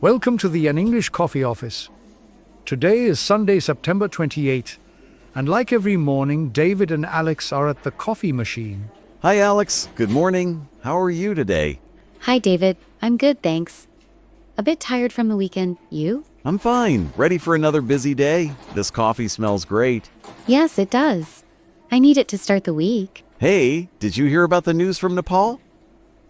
Welcome to the An English Coffee Office. Today is Sunday, September 28th, and like every morning, David and Alex are at the coffee machine. Hi, Alex. Good morning. How are you today? Hi, David. I'm good, thanks. A bit tired from the weekend. You? I'm fine. Ready for another busy day. This coffee smells great. Yes, it does. I need it to start the week. Hey, did you hear about the news from Nepal?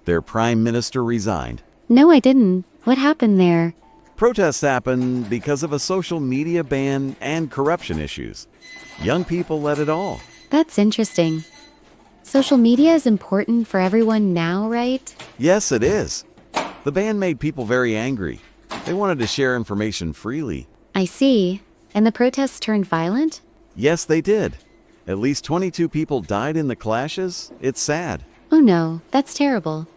Their prime minister resigned. No, I didn't. What happened there? Protests happened because of a social media ban and corruption issues. Young people led it all. That's interesting. Social media is important for everyone now, right? Yes, it is. The ban made people very angry. They wanted to share information freely. I see. And the protests turned violent? Yes, they did. At least 22 people died in the clashes. It's sad. Oh no, that's terrible.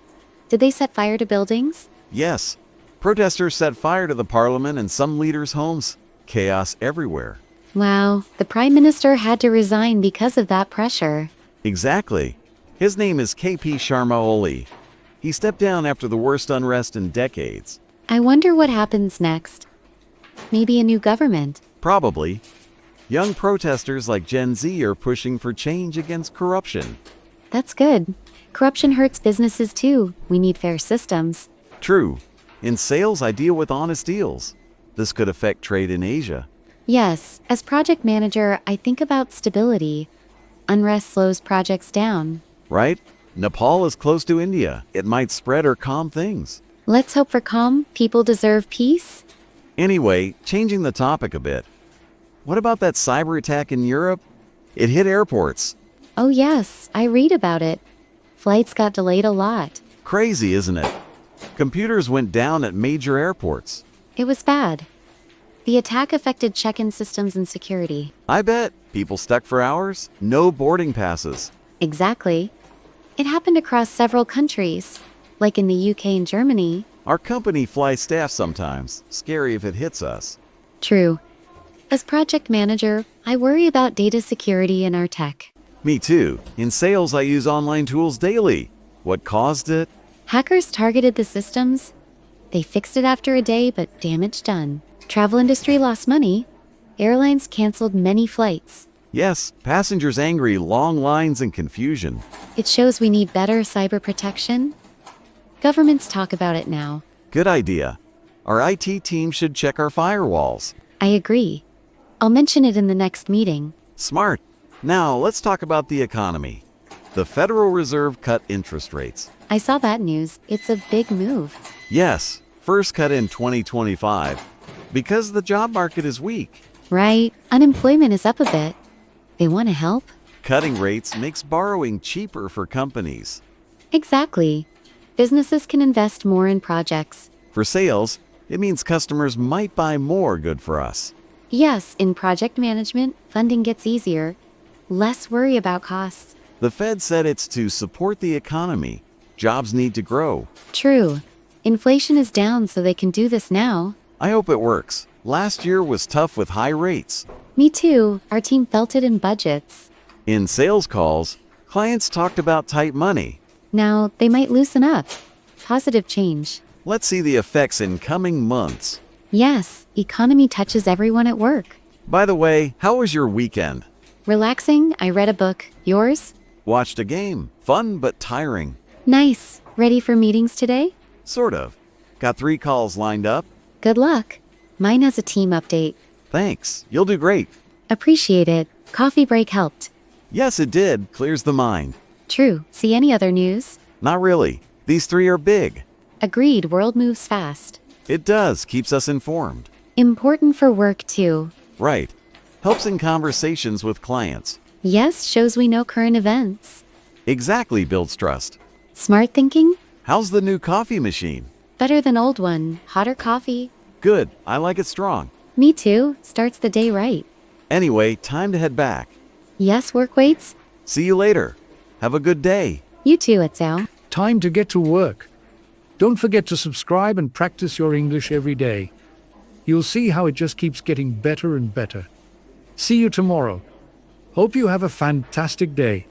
Did they set fire to buildings? Yes. Protesters set fire to the parliament and some leaders' homes. Chaos everywhere. Wow, the prime minister had to resign because of that pressure. Exactly. His name is KP Sharma Oli. He stepped down after the worst unrest in decades. I wonder what happens next. Maybe a new government. Probably. Young protesters like Gen Z are pushing for change against corruption. That's good. Corruption hurts businesses too. We need fair systems. True. In sales, I deal with honest deals. This could affect trade in Asia. Yes, as project manager, I think about stability. Unrest slows projects down. Right? Nepal is close to India. It might spread or calm things. Let's hope for calm. People deserve peace. Anyway, changing the topic a bit. What about that cyber attack in Europe? It hit airports. Oh yes, I read about it. Flights got delayed a lot. Crazy, isn't it? Computers went down at major airports. It was bad. The attack affected check-in systems and security. I bet. People stuck for hours. No boarding passes. Exactly. It happened across several countries, like in the UK and Germany. Our company flies staff sometimes. Scary if it hits us. True. As project manager, I worry about data security in our tech. Me too. In sales, I use online tools daily. What caused it? Hackers targeted the systems. They fixed it after a day, but damage done. Travel industry lost money. Airlines canceled many flights. Yes, passengers angry, long lines and confusion. It shows we need better cyber protection. Governments talk about it now. Good idea. Our IT team should check our firewalls. I agree. I'll mention it in the next meeting. Smart. Now, let's talk about the economy. The Federal Reserve cut interest rates. I saw that news. It's a big move. Yes, first cut in 2025. Because the job market is weak. Right. Unemployment is up a bit. They want to help? Cutting rates makes borrowing cheaper for companies. Exactly. Businesses can invest more in projects. For sales, it means customers might buy more good for us. Yes, in project management, funding gets easier. Less worry about costs. The Fed said it's to support the economy. Jobs need to grow. True. Inflation is down, so they can do this now. I hope it works. Last year was tough with high rates. Me too. Our team felt it in budgets. In sales calls, clients talked about tight money. Now, they might loosen up. Positive change. Let's see the effects in coming months. Yes, economy touches everyone at work. By the way, how was your weekend? Relaxing, I read a book. Yours? Watched a game. Fun but tiring. Nice. Ready for meetings today? Sort of. Got 3 calls lined up. Good luck. Mine has a team update. Thanks. You'll do great. Appreciate it. Coffee break helped. Yes, it did. Clears the mind. True. See any other news? Not really. These 3 are big. Agreed, world moves fast. It does. Keeps us informed. Important for work too. Right. Helps in conversations with clients. Yes, shows we know current events. Exactly, builds trust. Smart thinking? How's the new coffee machine? Better than old one. Hotter coffee. Good. I like it strong. Me too. Starts the day right. Anyway, time to head back. Yes, work waits? See you later. Have a good day. You too, Etzao. Time to get to work. Don't forget to subscribe and practice your English every day. You'll see how it just keeps getting better and better. See you tomorrow. Hope you have a fantastic day.